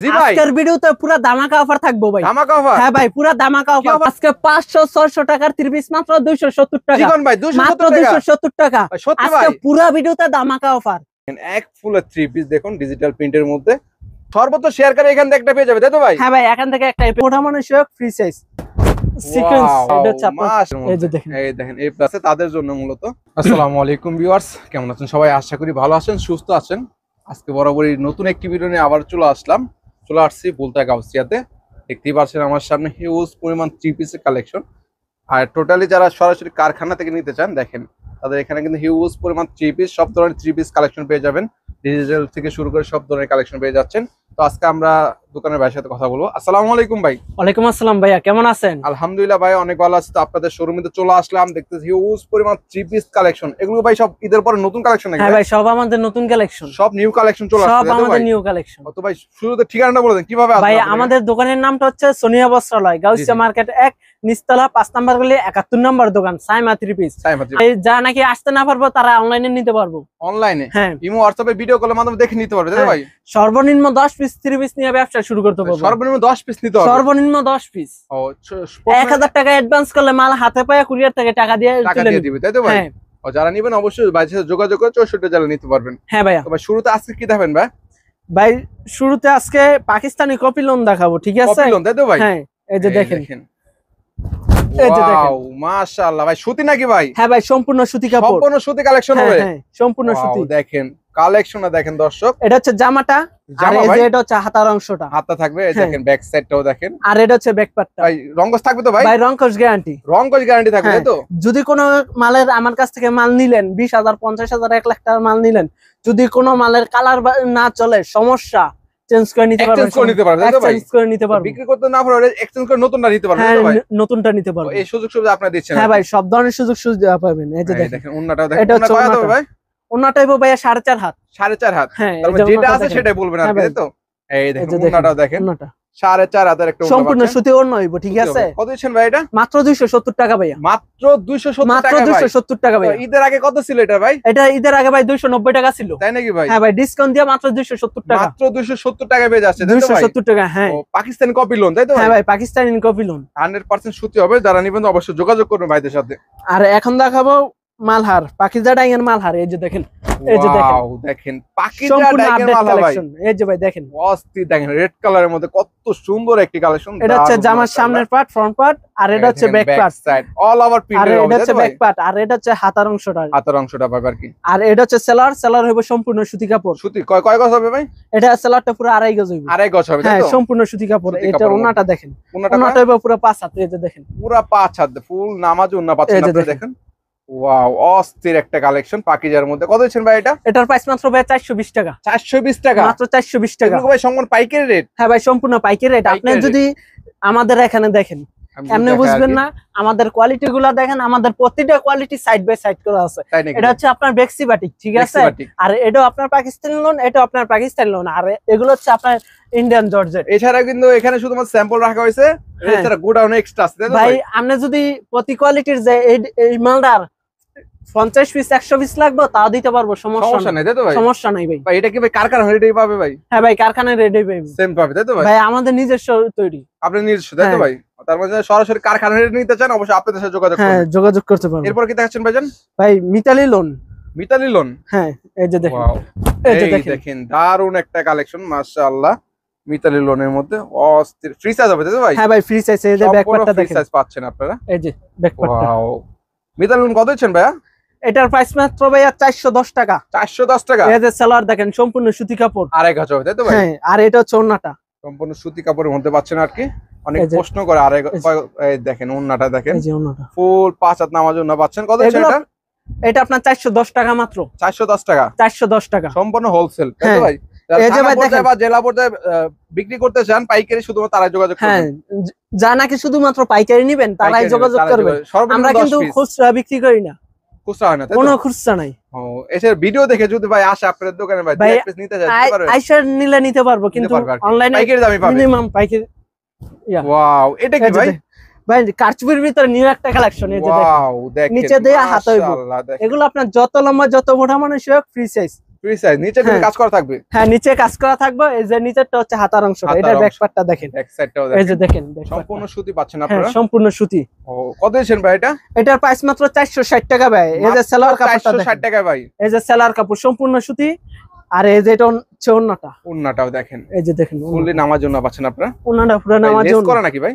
জি ভাই, আজকের ভিডিওতে পুরো ধামাকা অফার থাকবো ভাই। ধামাকা অফার। হ্যাঁ ভাই, পুরো ধামাকা অফার। আজকে 500-600 টাকার 3 পিস মাত্র 270 টাকা। জীবন ভাই 270 মাত্র টাকা। 270 টাকা। ভাই সত্যি আজকে ভাই, পুরো ভিডিওতে ধামাকা অফার। এক ফুলের 3 পিস দেখুন ডিজিটাল প্রিন্টের মধ্যে। সর্বোচ্চ শেয়ার করে এখান থেকে একটা পেয়ে যাবে, তাই তো ভাই? হ্যাঁ ভাই, এখান থেকে একটা মোটা মানুষের ফ্রি সাইজ সিকোয়েন্স এটা হচ্ছে আপনার। এই যে দেখেন, এই দেখেন এই প্লাসে তাদের জন্য মূলত। আসসালামু আলাইকুম ভিউয়ার্স, কেমন আছেন সবাই? আশা করি ভালো আছেন, সুস্থ আছেন। আজকে বরাবরই নতুন একটি ভিডিও নিয়ে আবার চলে আসছি বলতে গাউসিয়াতে। দেখতেই পাচ্ছেন আমার সামনে হিউজ পরিমাণ 3 পিসের কালেকশন। আর টোটালি যারা সরাসরি কারখানা থেকে নিতে চান দেখেন তাদের এখানে কিন্তু হিউজ পরিমাণ 3 পিস, সব ধরনের 3 পিস কালেকশন পেয়ে যাবেন। ডিজিটাল থেকে শুরু করে সব ধরনের কালেকশন পেয়ে যাচ্ছেন। তো আজকে আমরা দোকানের ভাইয়ের সাথে কথা বলবো। আসসালামু আলাইকুম ভাই। ওয়ালাইকুম আসসালাম ভাইয়া, কেমন আছেন? আলহামদুলিল্লাহ ভাই, অনেক ভালো আছি। তো আপনাদের শোরুমে তো চলে আসলাম, দেখতেছি হিউজ পরিমাণ 3 পিস কালেকশন। এগুলো ভাই সব ঈদের পরে নতুন কালেকশন নাকি? হ্যাঁ ভাই, সব আমাদের নতুন কালেকশন, সব নিউ কালেকশন চলে আসছে, সব তাই তো আমাদের ভাই? New collection. তো ভাই শুরুতে ঠিকানাটা বলে দেন, কিভাবে আসবে ভাই আপনাদের? আমাদের দোকানের নামটা হচ্ছে সোনিয়া বস্ত্রালয়, গাউসিয়া মার্কেট 1, নিচতলা 5 নাম্বার গলি 71 নম্বর দোকান, সাইমা 3 পিস। এই যা নাকি আসতে না পারবো তারা অনলাইনে নিতে পারবো। অনলাইনে? হ্যাঁ, ইমো হোয়াটসঅ্যাপে ভিডিও কলের মাধ্যমে দেখে নিতে পারবে, তাই তো ভাই? সর্বনিম্ন 10 পিস 3 পিস নিয়ে ব্যবসা শুরু করতে পারবো। সর্বনিম্ন 10 পিস নিতে হবে? সর্বনিম্ন 10 পিস। ও 1000 টাকা অ্যাডভান্স করলে মাল হাতে পায় কুরিয়ার থেকে টাকা দিয়ে দিবে, তাই তো ভাই? হ্যাঁ। ও যারা নেবেন অবশ্যই ভাইয়ের সাথে যোগাযোগ করে 64 জেলা নিতে পারবেন। হ্যাঁ ভাইয়া। তো ভাই শুরুতে আজকে কি দেখাবেন ভাই? ভাই শুরুতে আজকে পাকিস্তানি কপি লোন দেখাবো, ঠিক আছে? কপি লোন, তাই তো ভাই? হ্যাঁ, এই যে দেখেন। এই যে দেখেন, ওয়াও মাশাআল্লাহ। ভাই সুতি নাকি ভাই? হ্যাঁ ভাই, সম্পূর্ণ সুতি কাপড়। সম্পূর্ণ সুতি কালেকশন হবে? হ্যাঁ, সম্পূর্ণ সুতি। দেখেন কালেকশনটা দেখেন দর্শক। এটা হচ্ছে জামাটা, আর এই যে এটা হচ্ছে হাতার অংশটা। হাতটা থাকবে, এই দেখেন ব্যাক সাইডটাও দেখেন। আর এটা হচ্ছে ব্যাক পার্টটা। ভাই রংকশ থাকবে তো ভাই? ভাই রংকশ গ্যারান্টি। রংকশ গ্যারান্টি থাকবে, তাই তো? যদি কোনো মালের আমার কাছ থেকে মাল নিলেন 20,000 50,000 1 লাখ টাকার মাল নিলেন, যদি কোনো মালের কালার না চলে, সমস্যা চেঞ্জ করে নিতে পারবেন। এক্সচেঞ্জ করে নিতে পারবেন, তাই তো ভাই? এক্সচেঞ্জ করে নিতে পারবেন। বিক্রি করতে না পারলে এক্সচেঞ্জ করে নতুনটা নিতে পারবেন, হ্যাঁ, তাই তো ভাই? নতুনটা নিতে পারবেন। এই সুযোগ সুবিধা আপনারা দিচ্ছেন? হ্যাঁ ভাই, সব ধরনের সুযোগ সুবিধা পাবেন। এই যে দেখেন ওন্নাটাও দেখেন। এটা হচ্ছে ওন্না কয় হবে ভাই? ওন্নাটা হবে ভাইয়া 4.5 হাত। 4.5 হাত? হ্যাঁ, তারপর যেটা আছে সেটাই বলবেন আর কি, তাই তো? এই দেখেন ওন্নাটাও দেখেন। 4.5 হাতের একটা সম্পূর্ণ সুতি ওন্না হইব, ঠিক আছে? কত দিচ্ছেন ভাই এটা? মাত্র 270 টাকা ভাইয়া। মাত্র 270 মাত্র টাকা ভাই? 270 টাকা ভাইয়া। ঈদের আগে কত ছিল এটা ভাই? এটা ঈদের আগে ভাই 290 টাকা ছিল। তাই নাকি ভাই? হ্যাঁ ভাই, ডিসকাউন্ট দিয়ে মাত্র 270 টাকা। মাত্র 270 টাকা পেয়ে যাচ্ছে, তাই তো ভাই? 270 টাকা। হ্যাঁ, পাকিস্তানি কপি লোন, তাই তো ভাই? হ্যাঁ ভাই, পাকিস্তানি কপি লোন 100% সুতি হবে। যারা নিবেন অবশ্যই যোগাযোগ করবেন ভাইদের সাথে। আর এখন দেখাবো মালহার, পাকিজা ডাইঙের মালহার। এই যে দেখেন, এই যে দেখেন, ওয়াও দেখেন পাকিজা সম্পূর্ণ ডাইঙের আপডেট মাল ভাই। কালেকশন। এই যে ভাই দেখেন, অস্থির দেখেন, রেড কালারের মধ্যে কত সুন্দর একটি কালেকশন। এটা হচ্ছে জামার সামনের পার্ট, ফ্রন্ট পার্ট, আর এটা হচ্ছে back part. All over print আর হবে, এটা হচ্ছে তাই তো ভাই? ব্যাক পার্ট, আর এটা হচ্ছে হাতার অংশটা। হাতের অংশটা পাবে আর কি। আর এটা হচ্ছে সেলার হইব সম্পূর্ণ সুতি কাপড়। সুতি কয় কয় গজ হবে ভাই? এটা সেলারটা পুরো 2.5 গজ হইব। 2.5 গজ হবে, তাই হ্যাঁ, তো? সম্পূর্ণ সুতি কাপড়। সুতি এটা কাপড়ের ওন্নাটা দেখেন, ওন্নাটা ওন্নাটা হইব পুরো 5 হাত। এই যে দেখেন, পুরো 5 হাত ফুল নামাজ ওন্না পাচ্ছেন এই যে আপনারা দেখেন। ওয়াও অস্থির একটা কালেকশন পাকিজার মধ্যে। কত দিচ্ছেন ভাই এটা? এটার প্রাইস মাত্র ভাই 420 টাকা। 420 টাকা? মাত্র 420 টাকা। এগুলো ভাই সম্পূর্ণ পাইকারি রেট? হ্যাঁ ভাই, সম্পূর্ণ পাইকারি রেট। আপনি পাইকারি যদি আমাদের এখানে দেখেন আমি এমনি দেখাই বুঝবেন আর কি। না, আমাদের কোয়ালিটি গুলা দেখেন, আমাদের প্রতিটা কোয়ালিটি সাইড বাই সাইড করা আছে। তাই নাকি? এটা হচ্ছে আপনার বেক্সি বাটিক, ঠিক আছে? বেক্সি বাটিক। আর এটা আপনার পাকিস্তানি লোন, এটা আপনার পাকিস্তানি লোন, আর এগুলো হচ্ছে আপনার ইন্ডিয়ান জর্জেট। এছাড়া কিন্তু এখানে শুধুমাত্র স্যাম্পল রাখা হয়েছে, হ্যাঁ। এছাড়া গোডাউন এক্সট্রা আছে, তাই তো ভাই ভাই? আপনি যদি প্রতি কোয়ালিটির যে এই মালদার 50 পিস 100 পিস লাগবে তাও দিতে পারবো, সমস্যা সমস্যা নাই। নেই, তাই তো ভাই? সমস্যা নাই ভাই। ভাই এটা কি ভাই কারখানা রেডি পাবে ভাই? হ্যাঁ ভাই, কারখানায় রেডি পাইবে। সেম পাবে, তাই তো ভাই? ভাই আমাদের নিজস্ব তৈরি। আপনি নিজস্ব, তাই তো হ্যাঁ। ভাই? তার মানে সরাসরি কারখানা রেডি নিতে চান অবশ্যই আপনাদের সাথে যোগাযোগ হ্যাঁ, করবেন। যোগাযোগ করতে পারবেন। এরপর কি দেখাচ্ছেন ভাইজান? ভাই মিতালি লোন। মিতালি লোন? হ্যাঁ, এই যে দেখেন, ওয়াও এই যে এই দেখেন, দেখেন দারুন একটা কালেকশন মাশাআল্লাহ। মিতালি লোনের মধ্যে অস্থির ফ্রি সাইজ হবে, তাই তো ভাই? হ্যাঁ ভাই, ফ্রি সাইজ। এই যে ব্যাক পার্টটা ফ্রি দেখেন, সাইজ পাচ্ছেন আপনারা। এই যে ব্যাক পার্টটা। ওয়াও মিতালি লোন কত দিচ্ছেন ভাইয়া? এটার প্রাইস মাত্র ভাইয়া 410 টাকা। 410 টাকা? এই যে সেলার দেখেন, সম্পূর্ণ সুতি কাপড়। 2.5 গজ হবে, তাই তো ভাই? হ্যাঁ, আর এটা হচ্ছে ওন্নাটা, সম্পূর্ণ সুতি কাপড়ের মধ্যে পাচ্ছেন আর কি। অনেক এই যে- প্রশ্ন করে 2.5 এই দেখেন ওন্নাটা দেখেন, এই যে ওন্নাটা। ফুল 5 হাত নামাজ ওন্না পাচ্ছেন। কত দিচ্ছেন এগুলো- এটা? এটা আপনার 410 টাকা মাত্র। 410 টাকা? 410 টাকা সম্পূর্ণ হোলসেল, তাই তো হ্যাঁ। ভাই? যারা এই যে থানা ভাই পর্যায়ে দেখেন। বা জেলা পর্যায়ে বিক্রি করতে চান পাইকারি, শুধুমাত্র তারা যোগাযোগ হ্যাঁ, করবেন। যা নাকি শুধুমাত্র পাইকারি নিবেন তারাই পাইকারি যোগাযোগ তারা করবেন। সর্বনিম্ন আমরা 10 কিন্তু পিস। খুচরা বিক্রি করি না, খুচরা হয় না, তাই তো? কোনো খুচরা নাই। ও এসে ভিডিও দেখে যদি ভাই আসে আপনাদের দোকানে ভাই ভাই, 2 পিস নিতে চাই, দিতে পারবে? আইসার নিলে নিতে পারবো, কিন্তু পারবে আর কি। অনলাইনে পাইকারি দামে পাবে। মিনিমাম পাইকারি। ওয়াও এটা কি ভাই? ভাই কারচুপির ভিতরে নিউ একটা কালেকশন। এই যে দেখেন, ওয়াও দেখেন নিচে দিয়ে হাত হইবো। মাশাআল্লাহ দেখেন। এগুলো আপনার যত লম্বা যত মোটা মানুষ হোক ফ্রি সাইজ। ফ্রি সাইজ, নিচে কিন্তু কাজ করা থাকবে। হ্যাঁ নিচে কাজ করা থাকবে। এই যে নিচেরটা হচ্ছে হাতার অংশটা, এটার ব্যাক পার্টটা দেখেন, ব্যাক সাইডটাও এই যে দেখেন সম্পূর্ণ সুতি পাচ্ছেন হ্যাঁ আপনারা। সম্পূর্ণ সুতি। ও কত দিয়েছেন ভাই এটা? এটার প্রাইস মাত্র 460 টাকা ভাই। এই যে সেলার কাপড়টা দেখেন, 460 টাকা ভাই। এই যে সেলার কাপড় সম্পূর্ণ সুতি। আর এই যে এটা হচ্ছে ওন্নাটা, ওন্নাটাও দেখেন, এই যে দেখেন ফুললি নামার জন্য পাচ্ছেন আপনারা। ওন্নাটা পুরো নামার জন্য লেস করা নাকি ভাই?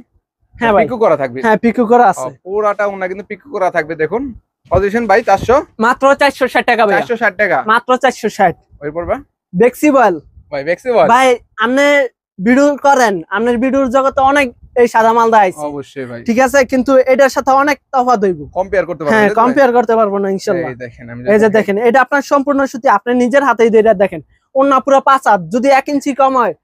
হ্যাঁ ভাই পিকো করা থাকবে। হ্যাঁ পিকো করা আছে, পুরাটা ওন্না কিন্তু পিকো করা থাকবে। দেখুন পজিশন ভাই 400, মাত্র 460 টাকা ভাই, 460 টাকা মাত্র 460। ওই পড়বে ফ্লেক্সিবল ভাই, ফ্লেক্সিবল ভাই। আপনি ভিডিও করেন, আপনার ভিডিওর জগতে অনেক এই সাদা মালদা আইছে, অবশ্যই ভাই, ঠিক আছে, কিন্তু এটার সাথে অনেক তফাৎ হইব, কম্পেয়ার করতে পারবেন। হ্যাঁ কম্পেয়ার করতে পারবো না ইনশাআল্লাহ। এই দেখেন, আমি এই যে দেখেন এটা আপনার সম্পূর্ণ সুতি, আপনি নিজের হাতেই দিয়ে এটা দেখেন। ওন্না পুরো 5 হাত, যদি 1 ইঞ্চি কম হয়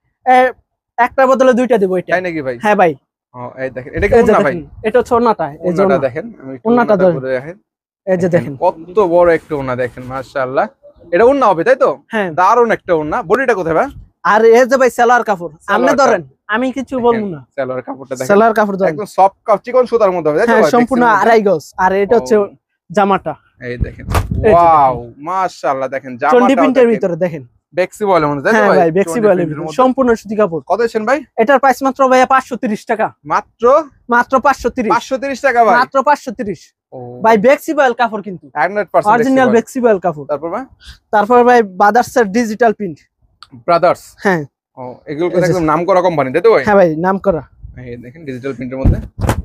একটার বদলে 2টা দেব এটা। তাই নাকি ভাই? হ্যাঁ ভাই। ও এই দেখেন, এটা কি ওন্না ভাই? এটা হচ্ছে ওন্নাটা, এই যে ওন্নাটা দেখেন, আমি একটু ওন্নাটা ধরে দেখেন, এই যে দেখেন কত বড় একটা ওন্না দেখেন, মাশাআল্লাহ। এটা ওন্না হবে তাই তো? হ্যাঁ দারুন একটা ওন্না। বডিটা কোথায় ভাই? আর এই যে ভাই সেলার কাপড়, আপনি ধরেন, আমি কিছু বলবো না। সেলার কাপড়টা দেখেন, সেলার কাপড় ধরেন একদম সফট চিকন সুতার মধ্যে হবে তাই তো হ্যাঁ ভাই? সম্পূর্ণ আড়াই গজ। আর এটা হচ্ছে জামাটা, এই দেখেন, ওয়াও মাশাআল্লাহ। দেখেন চন্ডি জামাটা প্রিন্টের ভিতরে দেখেন, বেক্সিবলের মধ্যে তাই তো হ্যাঁ ভাই? ভাই বেক্সিবলের ভিতরে সম্পূর্ণ সুতি কাপড়। কত দিয়েছেন ভাই? এটার প্রাইস মাত্র ভাই 530 টাকা, মাত্র মাত্র 530, 530 টাকা ভাই, মাত্র 530 ও ভাই। বেক্সিবল কাপড় কিন্তু 100% অরিজিনাল বেক্সিবল কাপড়। তারপর ভাই, তারপর ভাই বাদার্সের ডিজিটাল প্রিন্ট, ব্রাদার্স, হ্যাঁ ও এগুলো তো একদম নামকরা কোম্পানি তাই তো ভাই? হ্যাঁ ভাই নাম করা। এই দেখেন ডিজিটাল প্রিন্টের মধ্যে,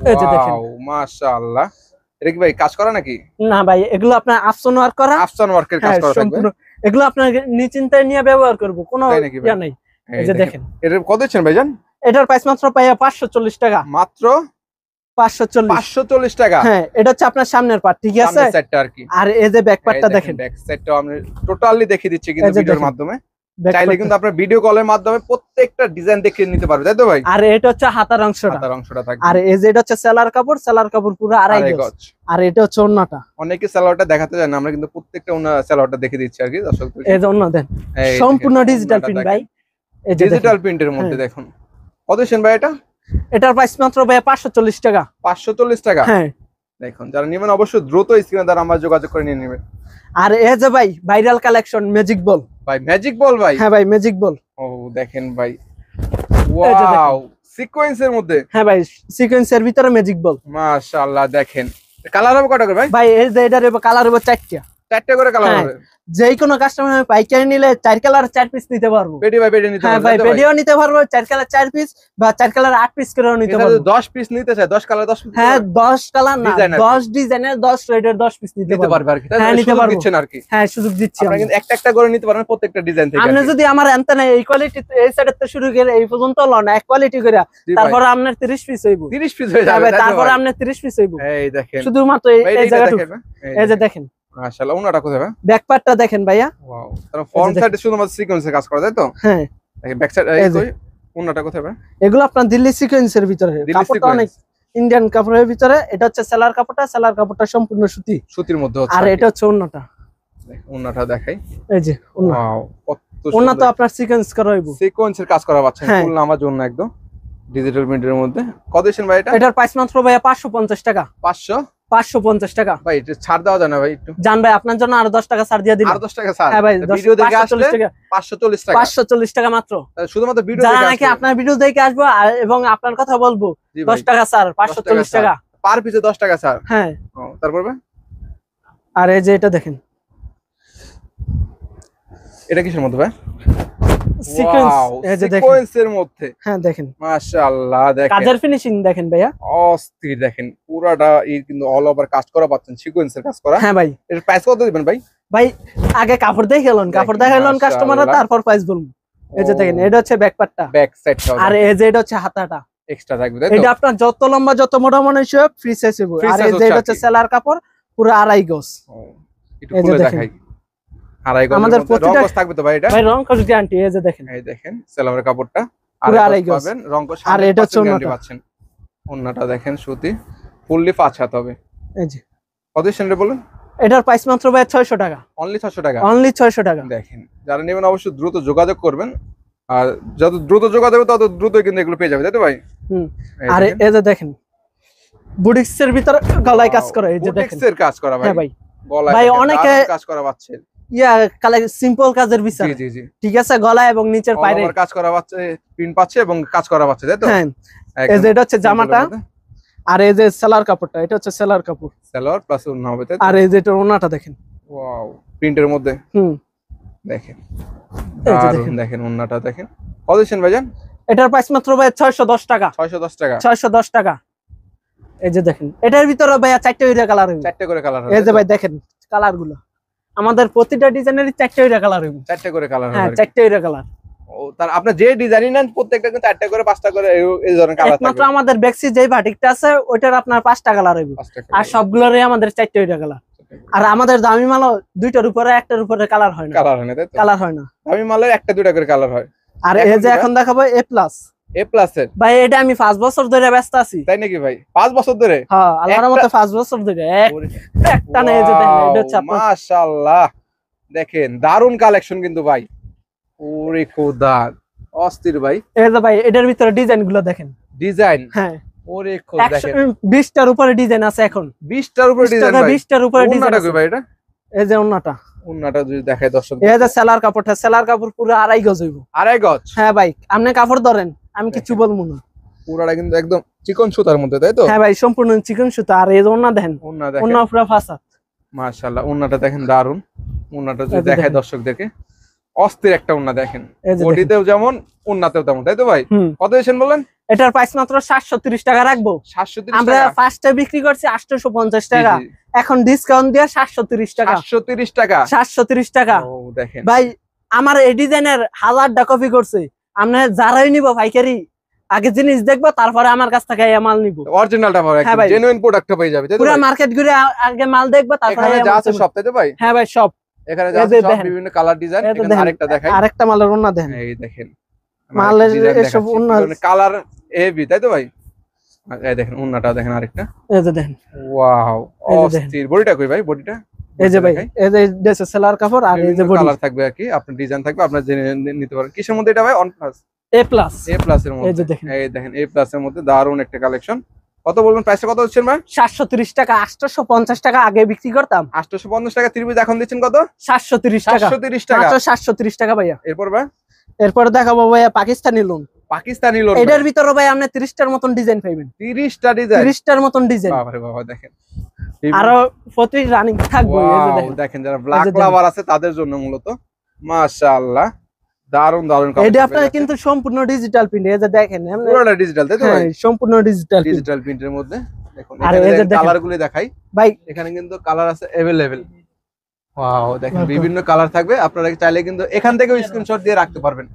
এই যে দেখেন, ওয়াও মাশাআল্লাহ। এটা কি ভাই কাজ করা নাকি? না ভাই এগুলো আপনার আফসন ওয়ার্ক করা, আফসান ওয়ার্কের কাজ হ্যাঁ করা থাকবে। সম্পূর্ণ এগুলো আপনার নিশ্চিন্তায় নিয়ে ব্যবহার করব, কোনো তাই নাকি ভাই? ইয়া নাই। এই যে দেখেন, এর কত দিচ্ছেন ভাইজান? এটার প্রাইস মাত্র পাই 540 টাকা, মাত্র 540। 540 টাকা। হ্যাঁ এটা হচ্ছে আপনার সামনের পার্ট, ঠিক আছে। সামনের সাইডটা আর কি। আর এই যে ব্যাক পার্টটা দেখেন, ব্যাক সাইডটাও আমি টোটালি দেখিয়ে দিচ্ছি কিন্তু এই যে ভিডিওর দেখেন, মাধ্যমে। back চাইলে part টা। কিন্তু আপনার ভিডিও কলের মাধ্যমে প্রত্যেকটা ডিজাইন দেখিয়ে নিতে পারবে তাই তো ভাই? আর এটা হচ্ছে হাতার অংশটা, হাতার অংশটা থাকবে। আর এই যে এটা হচ্ছে সেলার কাপড়, সেলার কাপড় পুরো আড়াই আড়াই গজ। গজ। আর এটা হচ্ছে ওন্নাটা, অনেকে সালোয়ারটা দেখাতে চায় না, আমরা কিন্তু প্রত্যেকটা সালোয়ারটা দেখে দিচ্ছি আর কি দর্শক। এই যে ওন্না দেন সম্পূর্ণ ডিজিটাল প্রিন্ট ভাই, এই যে ডিজিটাল প্রিন্টের মধ্যে দেখুন। কত দিচ্ছেন ভাই এটা? এটার প্রাইস মাত্র ভাই 540 টাকা, 540 টাকা। হ্যাঁ দেখুন যারা নেবেন অবশ্যই দ্রুত স্ক্রিনে দ্বারা আমার যোগাযোগ করে নিয়ে নেবেন। আর এই যে ভাই ভাইরাল কালেকশন ম্যাজিক বল ভাই, ম্যাজিক বল ভাই। হ্যাঁ ভাই ম্যাজিক বল, ও দেখেন ভাই, এই যে দেখেন। ওয়াও সিকোয়েন্সের মধ্যে, হ্যাঁ ভাই সিকোয়েন্সের ভিতরে ম্যাজিক বল। মাশাআল্লাহ। দেখেন কালার হবে কটা করে ভাই? ভাই এই যে এটার কালার হবে 4টা, 4টা করে কালার হ্যাঁ। হবে। যে কোনো কাস্টমার পাইকারি নিলে 4 কালার 4 পিস নিতে পারবো। পেডি ভাই পেডি নিতে হ্যাঁ পারবে ভাই তাই তো ভাই? পেডিও নিতে পারবো, 4 কালার 4 পিস বা 4 কালার 8 পিস করেও নিতে এটা পারবো। যদি 10 পিস নিতে চায়, 10 কালার 10 পিস হ্যাঁ 10 কালার না, Design আর কি। 10 ডিজাইনের 10 রেটের 10 পিস নিতে নিতে পারবো। পারবে আর কি। হ্যাঁ, নিতে সুযোগ পারবো। দিচ্ছেন আর কি। হ্যাঁ সুযোগ দিচ্ছি আপনারা আমরা। কিন্তু একটা একটা করে নিতে পারবেন প্রত্যেকটা ডিজাইন থেকে। আপনি যদি আমার এন্টানে এই কোয়ালিটি এই সাইডের থেকে শুরু করে এই পর্যন্ত লন এক কোয়ালিটি করে, তারপর আপনার 30 পিস হইব। 30 পিস হয়ে হ্যাঁ যাবে ভাই তাই তো তারপর ভাই? আপনার 30 পিস হইব। এই দেখেন শুধুমাত্র ভাই, এই এইটা জায়গাটুকু, দেখেন ভাই। এই যে দেখেন মাশাআল্লাহ। ওনাটা কোথায় ভাই? ব্যাক পার্টটা দেখেন ভাইয়া। ওয়াও, তাহলে ফ্রন্ট সাইডে শুধুমাত্র সিকোয়েন্সের কাজ করা তাই তো? হ্যাঁ দেখেন ব্যাক সাইড এই এই যে। কই ওনাটা কোথায় ভাই? এগুলো আপনার দিল্লি সিকোয়েন্সের ভিতরে, দিল্লি কাপড়টা অনেক ইন্ডিয়ান কাপড়ের ভিতরে। এটা হচ্ছে সেলার কাপড়টা, সেলার কাপড়টা সম্পূর্ণ সুতি। সুতির মধ্যে হচ্ছে। আর এটা হচ্ছে ওন্নাটা, ওনাটা দেখাই। এই যে ওন্না, ওয়াও কত ওন্না তো আপনার সিকোয়েন্স করা হইব। সিকোয়েন্সের কাজ করা পাচ্ছেন হ্যাঁ। ফুল নামার জন্য একদম ডিজিটাল প্রিন্টের মধ্যে। কত দিয়েছেন ভাই এটা? এটার প্রাইস মাত্র ভাইয়া 550 টাকা, 500 550 টাকা। ভাই এটা ছাড় দেওয়া যায় না ভাই একটু? জান ভাই আপনার জন্য আরো 10 টাকা ছাড় দিয়ে দিলাম। আর 10 টাকা ছাড়? হ্যাঁ ভাই ভিডিও দেখে আসলে 540 টাকা, 540 টাকা। 540 টাকা মাত্র। শুধুমাত্র ভিডিও যারা দেখে নাকি আসলে। আপনার ভিডিও দেখে আসবো এবং আপনার কথা বলবো, জি ভাই, 10 টাকা স্যার, 540 টাকা। পার পিসে 10 টাকা ছাড়। হ্যাঁ ও তারপর ভাই আর এই যে এটা দেখেন এটা কিসের মধ্যে ভাই? সিকোয়েন্স, Wow, এই যে দেখেন, সিকোয়েন্সের মধ্যে হ্যাঁ দেখেন মাশাআল্লাহ। দেখেন কাজের ফিনিশিং দেখেন ভাইয়া। অস্থির। দেখেন পুরাটা কিন্তু অল ওভার কাজ করা পাচ্ছেন, সিকোয়েন্সের কাজ করা। হ্যাঁ ভাই, এর প্রাইস কত দিবেন ভাই? ভাই আগে কাপড় দেখে এলেন, কাপড় দেখেন, দেখে এলেন কাস্টমাররা, মাশাআল্লাহ। তারপর প্রাইস বলবো। এই যে দেখেন এটা হচ্ছে ব্যাক পার্টটা, ব্যাক সাইডটাও আর এই যে এটা হচ্ছে হাতাটা। এক্সট্রা থাকবে তাই তো? এটা আপনার যত লম্বা যত মোটা মনে হইছে ফ্রি সাইজ হবে। Free আর size এই যে হচ্ছে এটা আর হচ্ছে কি। সেলার কাপড় পুরো আড়াই গজ। ও, একটু এই যে খুলে দেখেন। দেখাই। আড়াই গজ আমাদের আমাদের প্রতিটা- রং কস থাকবে তো ভাই এটা? ভাই রং কস গ্যারান্টি, এই যে দেখেন এই দেখেন সেলারের কাপড়টা পুরো আড়াই আড়াই গজ গজ। পাবেন, রং কস আর এটা হচ্ছে 100% গ্যারান্টি ওন্নাটা। পাচ্ছেন। ওন্নাটা দেখেন সুতি, ফুললি 5 হাত হবে। এই যে কত সেন্টারে বলেন? এটার প্রাইস মাত্র ভাই 600 টাকা, অনলি 600 টাকা। অনলি 600 টাকা। দেখেন যারা নেবেন অবশ্যই দ্রুত যোগাযোগ করবেন, আর যত দ্রুত যোগাযোগ হবে তত দ্রুত কিন্তু এগুলো পেয়ে যাবে তাই তো ভাই? হুম এই আর দেখেন। এই যে দেখেন বুটিক্সের ভিতরে গলায় কাজ করা, এই যে দেখেন। বুটিক্সের কাজ করা ভাই। হ্যাঁ ভাই গলায় ভাই দেখেন, অনেকে- দারুণ কাজ করা পাচ্ছেন। ইয়া সিম্পল কাজের বিছানা। জি জি জি ঠিক আছে, গলা এবং নিচের পায়ে কাজ করা পাচ্ছে, প্রিন্ট পাচ্ছে এবং কাজ করা পাচ্ছে, তাই তো? হ্যাঁ, এই যে এটা হচ্ছে জামাটা, আর এই যে সেলার কাপড়টা, এটা হচ্ছে সেলার কাপড়, সেলার প্লাস ওন্না হবে, তাই তো? আর এই যে এটা ওন্নাটা দেখেন, ওয়াও, প্রিন্টের মধ্যে দেখেন, এই যে দারুন। দেখেন ওন্নাটা দেখেন, কত দিচ্ছেন ভাইজান? এটার প্রাইস মাত্র ভাই 610 টাকা। 610 টাকা। 610 টাকা। এই যে দেখেন, এটার ভিতরে ভাইয়া 4টা করে কালার হবে। 4টা করে কালার হবে। এই যে ভাই দেখেন কালার গুলো, আমাদের প্রতিটা ডিজাইনেরই 4টা করে কালার হবে। 4টা করে কালার হবে। হ্যাঁ, 4টা করে কালার। ও, তার আপনার যে ডিজাইনই নেন প্রত্যেকটা কিন্তু 4টা করে 5টা করে এই ধরনের কালার থাকবে। একমাত্র আমাদের বেক্সি যেই বাটিকটা আছে ওইটার আপনার 5টা কালার হবে, আর সবগুলোরই আমাদের 4টা করে কালার। আর আমাদের দামি মালও দুইটার উপরে একটার উপরে কালার হয় না। কালার হয় না, তাই তো? কালার হয় না, দামি মালের একটা দুইটা করে কালার হয়। আর এই যে এখন দেখাবো এ প্লাস। এ প্লাস এর ভাই এটা আমি 5 বছর ধরে ব্যস্ত আছি। তাই নাকি ভাই? 5 বছর ধরে? হ্যাঁ, আল্লাহর মতে 5 বছর ধরে একটা না। এই যে দেখেন, এটা হচ্ছে আপনার মাশাআল্লাহ, দেখেন দারুন কালেকশন কিন্তু ভাই। ওরে খোদা, অস্থির ভাই। এই যে ভাই এটার ভিতরে ডিজাইন গুলো দেখেন। ডিজাইন? হ্যাঁ, ওরে খোদা, দেখেন 20টার উপরে ডিজাইন আছে এখন। 20টার উপরে ডিজাইন ভাই? 20টার উপরে ডিজাইন ওন্নাটা আছে কই ভাই এটা? এই যে ওন্নাটা। ওন্নাটা যদি দেখায় দর্শক। এই যে সেলার কাপড়টা, সেলার কাপড় পুরো 2.5 গজ হইব। 2.5 গজ? হ্যাঁ ভাই, আপনি কাপড় ধরেন, আমি কিছু বলবো না। পুরাটা কিন্তু একদম চিকন সুতার মধ্যে, তাই তো? হ্যাঁ ভাই, সম্পূর্ণ চিকন সুতা। আর এই যে ওন্না দেখেন, ওন্না দেখেন, ওন্না পুরো ফাঁসা। মাশাআল্লাহ, ওন্নাটা দেখেন দারুন। ওন্নাটা যদি দেখায় দর্শকদেরকে, অস্থির একটা ওন্না দেখেন, বডিতেও যেমন ওন্নাতেও তেমন, তাই তো ভাই? কত দিয়েছেন বলেন? এটার প্রাইস মাত্র 730 টাকা রাখবো। 730 আমরা টাকা? ফার্স্টে বিক্রি করছি 850 টাকা, এখন ডিসকাউন্ট দিয়ে 730 টাকা। 730 টাকা? 730 টাকা। ও দেখেন ভাই, আমার এই ডিজাইনের 1000টা কপি করছে। আপনি যারাই নিব পাইকারি, আগে জিনিস দেখবো, তারপরে আমার কাছ থেকে এই মাল নিব। অরিজিনালটা পাবে, একদম জেনুইন প্রোডাক্টটা পেয়ে যাবে, তাই তো? পুরো মার্কেট ঘুরে আগে মাল দেখবো, তারপরে এখানে যা আছে সব, তাই তো ভাই? হ্যাঁ ভাই, সব এখানে যা আছে সব বিভিন্ন কালার ডিজাইন। এখানে আরেকটা দেখাই, আরেকটা মালের ওন্না দেখেন। এই দেখেন মালের এসব ওন্না কালার হেভি, তাই তো ভাই? এই দেখেন ওন্নাটা দেখেন আরেকটা। এই যে দেখেন, ওয়াও, অস্থির। বডিটা কই ভাই? বডিটা এই যে ভাই, এই যে দেশে সেলার কাপড়, আর এই যে বডি কালার থাকবে আর কি, আপনার ডিজাইন থাকবে, আপনার জেনে নিতে পারেন। কিসের মধ্যে এটা ভাই? On plus? A plus. A plus এর মধ্যে। এই যে দেখেন, এই দেখেন এ প্লাস এর মধ্যে দারুন একটা কালেকশন। কত বলবেন প্রাইসটা? কত হচ্ছে ভাই? 730 টাকা। 850 টাকা আগে বিক্রি করতাম। 850 টাকা ত্রিভুজ, এখন দিচ্ছেন কত? 730 টাকা। 730 টাকা, মাত্র 730 টাকা ভাইয়া। এরপর ভাই এরপর দেখাবো ভাইয়া পাকিস্তানি লোন। পাকিস্তানি লোন? এটার ভিতরে ভাই আপনি 30টার মতন ডিজাইন পাইবেন। 30টা ডিজাইন? 30টার মতন ডিজাইন। বাবারে বাবা, দেখেন আরো প্রতি রানিং থাকবে। এই যে দেখেন, দেখেন যারা ব্ল্যাক লাভার আছে তাদের জন্য মূলত। মাশাআল্লাহ, দারুন দারুন কালেকশন। এটা আপনার কিন্তু সম্পূর্ণ ডিজিটাল প্রিন্ট। এই যে দেখেন, পুরোটা ডিজিটাল, তাই তো ভাই? সম্পূর্ণ ডিজিটাল ডিজিটাল প্রিন্টের মধ্যে। দেখুন আর এই যে কালারগুলো দেখাই ভাই, এখানে কিন্তু কালার আছে अवेलेबल। ওয়াও, দেখেন বিভিন্ন কালার থাকবে, আপনারা চাইলে কিন্তু এখান থেকেও স্ক্রিনশট দিয়ে রাখতে পারবেন।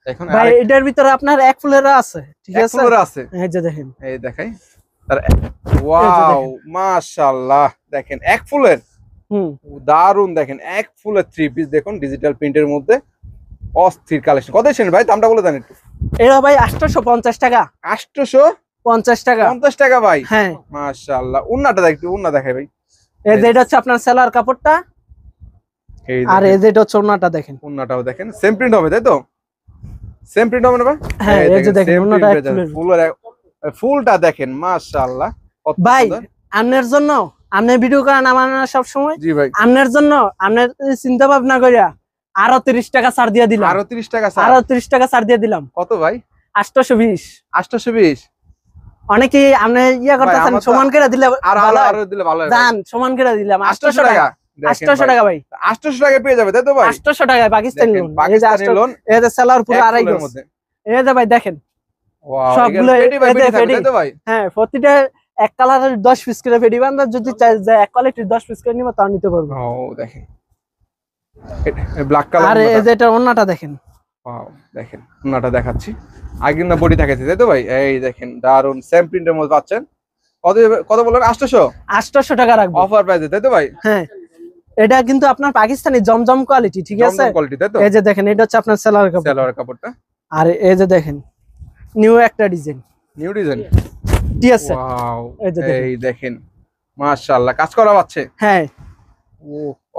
দেখুন ভাই, এটার ভিতরে আপনার এক ফুলেরও আছে, ঠিক আছে? এক ফুলের আছে, এই যে দেখেন, এই দেখাই তার। ওয়াও, মাশাআল্লাহ, দেখেন এক ফুলের দারুন। দেখেন এক ফুলের থ্রি পিস, দেখুন ডিজিটাল প্রিন্টের মধ্যে অস্থির কালেকশন। কত দিচ্ছেন ভাই? দামটা বলে দেন একটু। এটা ভাই 850 টাকা। 850 টাকা। 50 টাকা ভাই? হ্যাঁ, মাশাআল্লাহ। উন্নাটা দেখ, একটু উন্না দেখাই ভাই। এই যে এটা হচ্ছে আপনার সেলার কাপড়টা, আর এই যে এটা হচ্ছে ওন্নাটা দেখেন। উন্নাটাও দেখেন সেম প্রিন্ট হবে, তাই তো? সেম প্রিন্ট হবে না ভাই? হ্যাঁ, এই যে দেখেন ওন্নাটা ফুলের ফুলটা দেখেন, মাশাআল্লাহ। ভাই, আপনার জন্য, আপনি ভিডিও করেন আমার সব সময়। জি ভাই, আপনার জন্য, আপনার চিন্তা ভাবনা কইরা আরো 30 টাকা ছাড় দিয়ে দিলাম। আরো 30 টাকা ছাড়? আরো 30 টাকা ছাড় দিয়ে দিলাম। কত ভাই? 820। 820? অনেকে আপনি ইয়া করতেছেন, সমান করে দিলে আরো দিলে ভালো হয়। জান, সমান করে দিলাম 800 টাকা। 800 টাকা ভাই, 800 টাকা পেয়ে যাবে, তাই তো ভাই? 800 টাকায় পাকিস্তানি লোন। পাকিস্তানি লোন, এই যে সেলার পুরো 2.5 গজ মধ্যে। এই যে ভাই দেখেন, ওয়াও, সবগুলো ফেডি, তাই তো ভাই? হ্যাঁ, প্রতিটা এক কালারের 10 পিস করে ফেডি বান্দা, যদি চাই যে এক কোয়ালিটির 10 পিস করে নিব তাও নিতে পারবো। ও দেখেন, ব্ল্যাক কালার। আর এই যে এটা ওন্নাটা দেখেন। ওয়াও, দেখেন ওন্নাটা দেখাচ্ছি। আগে না বডি দেখাচ্ছি, তাই তো ভাই? এই দেখেন দারুন সেম প্রিন্টের মধ্যে পাচ্ছেন। কত কত বললেন? 800? 800 টাকা রাখবো অফার প্রাইসে, তাই তো ভাই? হ্যাঁ, এটা কিন্তু আপনার পাকিস্তানি জমজম কোয়ালিটি, ঠিক আছে? জমজম কোয়ালিটি, তাই তো? এই যে দেখেন, এটা হচ্ছে আপনার সেলার কাপড়। সেলার কাপড়টা। আর এই যে দেখেন নিউ একটা ডিজাইন। নিউ ডিজাইন, ঠিক আছে? ওয়াও, এই এই দেখেন মাশাআল্লাহ, কাজ করা আছে। হ্যাঁ, ও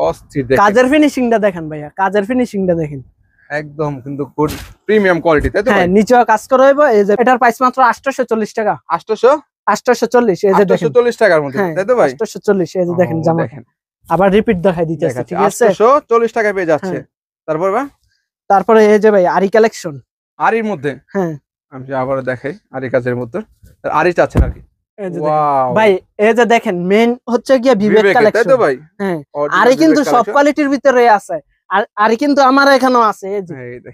অস্থির। দেখেন কাজের ফিনিশিংটা দেখেন ভাইয়া, কাজের ফিনিশিংটা দেখেন, একদম কিন্তু গুড প্রিমিয়াম কোয়ালিটি, তাই তো? হ্যাঁ, নিচেও কাজ করা হইব। এই যে এটার প্রাইস মাত্র 840 টাকা। 840? 840। এই যে দেখেন 840 টাকার মধ্যে, তাই তো ভাই? 840। এই যে দেখেন জামা, দেখেন আবার রিপিট দেখাই দিতেছে, ঠিক আছে? 840 টাকা পেয়ে যাচ্ছে। তারপর ভাই, তারপরে এই যে ভাই আরি কালেকশন, আরির মধ্যে। হ্যাঁ, আমি আবার দেখাই আরি কাজের মধ্যে। আরি চাচ্ছেন আর কি। ওয়াও ভাই এই যে দেখেন মেইন হচ্ছে গিয়া বিবেক কালেকশন, তাই তো ভাই? হ্যাঁ, আরি কিন্তু সব কোয়ালিটির ভিতরে আছে। আর আরি কিন্তু আমার এখানেও আছে,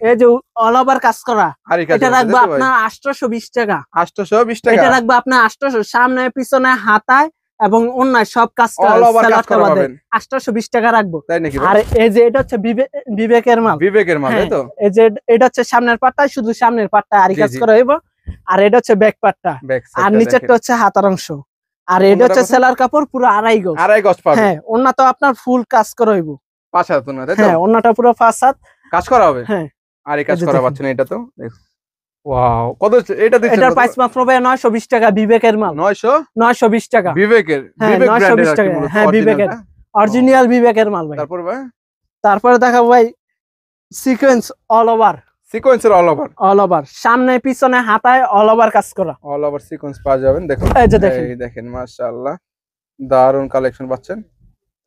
এই যে অল ওভার কাজ করা। এটা রাখবো আপনার 820 টাকা। 820 টাকা। এটা রাখবো আপনার 800, সামনে পিছনে হাতায় এবং অন্যান্য সব কাজ অল ওভার কাজ করা পাবেন। 820 টাকা রাখবো, তাই নাকি? আর এই যে এটা হচ্ছে বিবেকের মাল, বিবেকের মাল, তাই তো? এই যে এটা হচ্ছে সামনের পাটটা, শুধু সামনের পাটটা আরি কাজ করা হইব, আর এটা হচ্ছে ব্যাক পাটটা, আর নিচেরটা হচ্ছে হাতার অংশ, আর এটা হচ্ছে সেলার কাপড় পুরো 2.5 গজ। 2.5 গজ পাবেন। হ্যাঁ, ওন্না তো আপনার ফুল কাজ করা হইব, 5 হাত না, তাই তো? হ্যাঁ, ওন্নাটা পুরো 5 হাত কাজ করা হবে। হ্যাঁ, আর এই কাজ করা পাচ্ছেন এটা তো দেখো। ওয়াও, কত এটা দিচ্ছেন? এটার প্রাইস মাত্র ভাই 920 টাকা, বিবেকের মাল। 920 টাকা বিবেকের, বিবেক ব্র্যান্ডের টাকা, হ্যাঁ, বিবেকের অরিজিনাল বিবেকের মাল ভাই। তারপর ভাই, তারপরে দেখাবো ভাই সিকোয়েন্স অল ওভার, সিকোয়েন্সের অল ওভার, সামনে পিছনে হাতায় অল ওভার কাজ করা, অল ওভার সিকোয়েন্স পাওয়া যাবেন। দেখুন এই যে দেখেন, এই দেখেন মাশাআল্লাহ, দারুন কালেকশন পাচ্ছেন।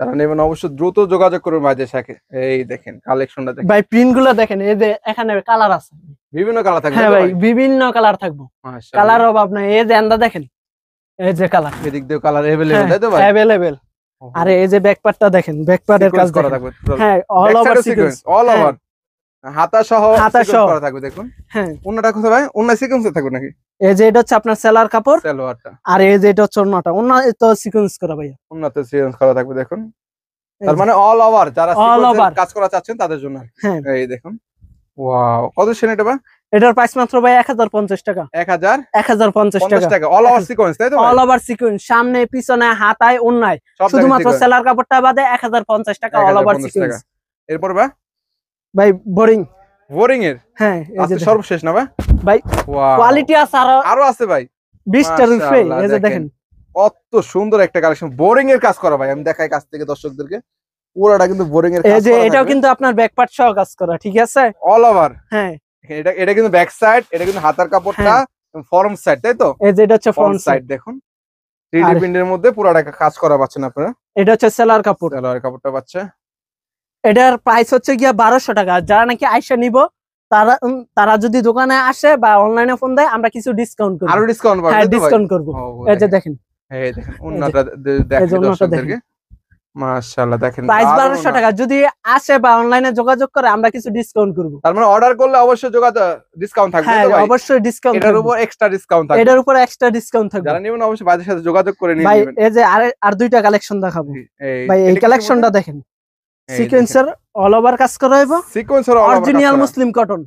তারা নেবেন অবশ্যই দ্রুত যোগাযোগ করুন ভাইদের সাথে। এই দেখেন কালেকশনটা দেখেন ভাই, প্রিন্ট গুলো দেখেন, এই যে এখানে কালার আছে, বিভিন্ন কালার থাকবে। হ্যাঁ ভাই, বিভিন্ন কালার থাকবো, কালার অভাব নাই। এই যে এন্ডা দেখেন, এই যে কালার, এদিক দিয়ে কালার अवेलेबल, তাই তো ভাই? अवेलेबल। আর এই যে ব্যাক পার্টটা দেখেন, ব্যাক পার্টের কাজ করা থাকবে, হ্যাঁ, all over sequence, all over হাতা সহ সিকোয়েন্স করা থাকবে। দেখুন হ্যাঁ, ওন্নাটা কোথায় ভাই? ওন্না সিকোয়েন্সে থাকবে নাকি? এই যে এটা হচ্ছে আপনার সেলার কাপড়, সালোয়ারটা, আর এই যে এটা হচ্ছে ওন্নাটা, ওন্না তো সিকোয়েন্স করা ভাই, ওন্নাতে সিকোয়েন্স করা থাকবে। দেখুন তার মানে অল ওভার, যারা সিকোয়েন্সের কাজ করা চাচ্ছেন তাদের জন্য। হ্যাঁ, এই দেখুন ওয়াও, কত সেন এটা ভাই? এটার প্রাইস মাত্র ভাই 1050 টাকা। 1050 টাকা অল ওভার সিকোয়েন্স, তাই তো? অল ওভার সিকোয়েন্স, সামনে পিছনে হাতায় ওন্নায়, শুধুমাত্র সেলার কাপড়টা বাদে 1050 টাকা অল ওভার সিকোয়েন্স। এরপর ভাই বোরিং এর, হ্যাঁ, এই যে সর্বশেষ না ভাই, কোয়ালিটি আছে, আরো আছে ভাই 20টার উপরে। এই যে দেখেন কত সুন্দর একটা কালেকশন, বোরিং এর কাজ করা ভাই। আমি দেখাই কাছ থেকে দর্শকদেরকে, পুরোটা কিন্তু বোরিং এর কাজ করা। এই যে এটাও কিন্তু আপনার ব্যাক পার্ট সহ কাজ করা, ঠিক আছে? অল ওভার, হ্যাঁ, এটা কিন্তু ব্যাক সাইড, এটা কিন্তু হাতার কাপড়টা ফ্রন্ট সাইড, তাই তো? এই যে এটা হচ্ছে ফ্রন্ট সাইড, দেখুন 3D প্রিন্টের মধ্যে পুরোটা কাজ করা পাচ্ছেন আপনারা। এটা হচ্ছে সেলার কাপড়, সেলার কাপড়টা পাচ্ছে। এটার প্রাইস হচ্ছে গিয়া 1200 টাকা। যারা নাকি আইসা নিব, তারা যদি দোকানে আসে বা অনলাইনে ফোন দেয়, আমরা কিছু ডিসকাউন্ট করব, আরো ডিসকাউন্ট পাবেন। হ্যাঁ, ডিসকাউন্ট করব। এই যে দেখেন, এই দেখেন ওন্নাটা দেখেন দর্শকদেরকে, মাশাআল্লাহ দেখেন প্রাইস 1200 টাকা। যদি আসে বা অনলাইনে যোগাযোগ করে, আমরা কিছু ডিসকাউন্ট করব। তার মানে অর্ডার করলে অবশ্যই ডিসকাউন্ট থাকবে, হ্যাঁ, তো ভাই? অবশ্যই ডিসকাউন্ট, এটার উপর এক্সট্রা ডিসকাউন্ট থাকবে, এটার উপর এক্সট্রা ডিসকাউন্ট থাকবে। যারা নেবেন অবশ্যই ভাইদের সাথে যোগাযোগ করে নিয়ে ভাই নেবেন। এই যে আর দুইটা কালেকশন দেখাবো ভাই, এই কালেকশনটা দেখেন, সিকোয়েন্সের অল ওভার কাজ করা হইব, সিকোয়েন্সের অল ওভার অরিজিনাল মুসলিম কটন।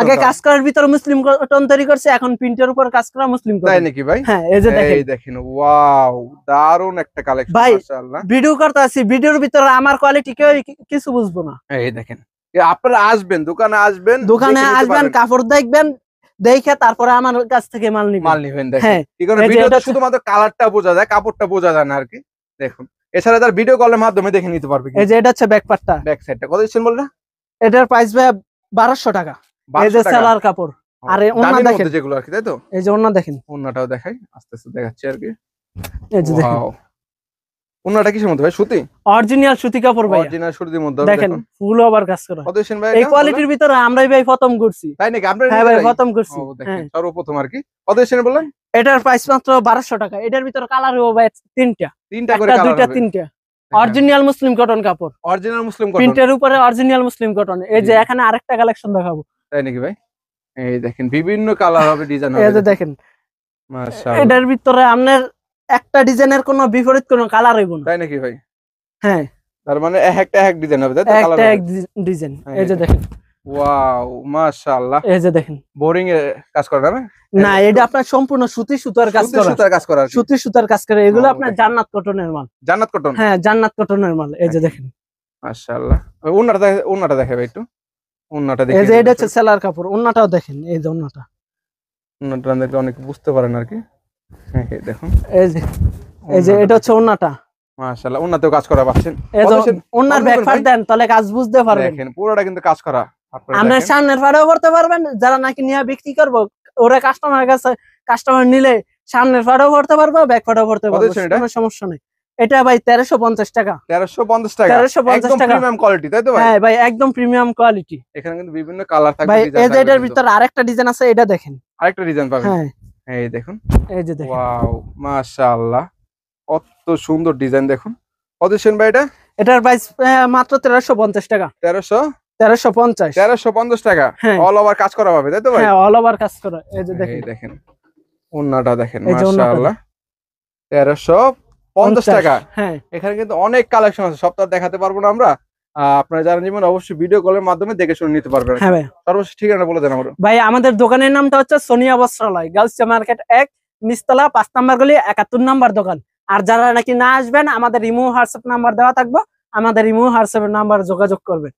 আগে কাজ করার ভিতরে মুসলিম কটন তৈরি করছে, এখন প্রিন্টের উপর কাজ করা মুসলিম কটন, তাই নাকি ভাই? হ্যাঁ, এই যে দেখেন ওয়াও, দারুন একটা কালেকশন মাশাআল্লাহ। ভিডিও করতে আছি, ভিডিওর ভিতরে আমার কোয়ালিটি কেউ কিছু বুঝবো না। এই দেখেন, আপনারা আসবেন, দোকানে আসবেন, কাপড় দেখবেন, দেখে তারপরে আমার কাছ থেকে মাল নিবেন। দেখেন কি কারণে ভিডিওতে শুধুমাত্র কালারটা বোঝা যায়, কাপড়টা বোঝা যায় না আর কি। দেখুন এছাড়া তার ভিডিও কলের মাধ্যমে দেখে নিতে পারবে। এই যে এটা হচ্ছে ব্যাক পার্টটা, ব্যাক সাইডটা কত দিচ্ছেন বলরা? এটার প্রাইস ভাই 1200 টাকা। এই যে সেলার কাপড়, আর ওন্না দেখেন যেগুলো আর কি, তাই তো? এই যে ওন্না দেখেন, ওন্নাটাও দেখাই, আস্তে আস্তে দেখাচ্ছি আর কি। এই যে দেখেন ওন্নাটা কিসের মধ্যে ভাই? সুতি, অরিজিনাল সুতি কাপড় ভাই, অরিজিনাল সুতির মধ্যে দেখেন ফুল ওভার কাজ করা। কত দিচ্ছেন ভাই? এই কোয়ালিটির ভিতরে আমরাই ভাই প্রথম করছি, তাই নাকি? আপনারা? হ্যাঁ ভাই, প্রথম করছি, দেখেন সর্বপ্রথম আর কি। কত দিচ্ছেন বলেন? এটার প্রাইস মাত্র 1200 টাকা। এটার ভিতরে কালার হবে ভাই তিনটা করে, দুইটা তিনটা। অরিজিনাল মুসলিম কটন কাপড়, অরিজিনাল মুসলিম কটন, প্রিন্টের উপরে অরিজিনাল মুসলিম কটন। এই যে এখানে আরেকটা কালেকশন দেখাবো, তাই নাকি ভাই? এই দেখেন বিভিন্ন কালার হবে, ডিজাইন হবে। এই যে দেখেন মাশাআল্লাহ, এটার ভিতরে আপনার একটা ডিজাইনের কোনো বিপরীত কোনো কালার হইব না, তাই নাকি ভাই? হ্যাঁ, তার মানে এক ডিজাইন হবে, তাই তো? একটা এক ডিজাইন। এই যে দেখেন ওয়াও মাশাআল্লাহ, এই যে দেখেন বোরিং এ কাজ করা না? না, এটা আপনার সম্পূর্ণ সুতি সুতার কাজ করা, সুতি সুতার কাজ করে। এগুলো আপনার জান্নাত কটনের মাল, জান্নাত কটন, হ্যাঁ, জান্নাত কটনের মাল। এই যে দেখেন মাশাআল্লাহ। ওন্নাটা দেখাবে একটু, ওন্নাটা দেখেন। এই যে এটা হচ্ছে সেলার কাপড়, ওন্নাটাও দেখেন, এই যে ওন্নাটা দেখলে অনেক বুঝতে পারেন আর কি। হ্যাঁ দেখুন, এই যে এটা হচ্ছে ওন্নাটা, মাশাআল্লাহ। ওন্নাতেও কাজ করা পাচ্ছেন। ওন্নার ব্যাক পার্ট দেন, তাহলে কাজ বুঝতে পারবেন। দেখেন পুরোটা কিন্তু কাজ করা, আমরা সামনের পাড়েও করতে পারবেন, যারা নাকি নিয়ে বিক্রি করবো, ওরা কাস্টমারের কাছে, কাস্টমার নিলে সামনের পাড়েও করতে পারবো, ব্যাক পাড়েও করতে পারবো, কোনো সমস্যা নেই। এটা ভাই 1350 টাকা। 1350 টাকা 1350 একদম টাকা। প্রিমিয়াম কোয়ালিটি, তাই তো ভাই? হ্যাঁ ভাই, একদম প্রিমিয়াম কোয়ালিটি। এখানে কিন্তু বিভিন্ন কালার থাকবে, ভাই ডিজাইন এই যে থাকবে এটার কিন্তু। ভিতর আরেকটা ডিজাইন আছে, এটা দেখেন। আরেকটা ডিজাইন পাবেন। হ্যাঁ এই দেখুন, এই যে দেখেন। ওয়াও মাশাআল্লাহ, কত সুন্দর ডিজাইন দেখুন। কত দিচ্ছেন ভাই এটা? এটার প্রাইস মাত্র 1350 টাকা। 1350। 1350 টাকা। হ্যাঁ। অল ওভার কাজ করা হবে, তাই তো ভাই? হ্যাঁ, অল ওভার কাজ করা। এই যে এই দেখেন। দেখেন ওন্নাটা দেখেন, এই যে ওন্নাটা মাশাআল্লাহ। 1350 টাকা। হ্যাঁ এখানে কিন্তু অনেক কালেকশন আছে, সব তো আর দেখাতে পারবো না আমরা। আপনারা যারা নেবেন অবশ্যই ভিডিও কলের মাধ্যমে দেখে শুনে নিতে পারবেন। হ্যাঁ ভাই। সর্বশেষ ঠিকানা বলে দেন আমরা। ভাই আমাদের দোকানের নামটা হচ্ছে সোনিয়া বস্ত্রালয়, গাউসিয়া মার্কেট 1, নিচতলা 5 নাম্বার গলি, 71 নাম্বার দোকান। আর যারা নাকি না আসবেন, আমাদের ইমো হোয়াটসঅ্যাপ নাম্বার দেওয়া থাকবে, আমাদের ইমো হোয়াটসঅ্যাপ নাম্বার যোগাযোগ করবেন।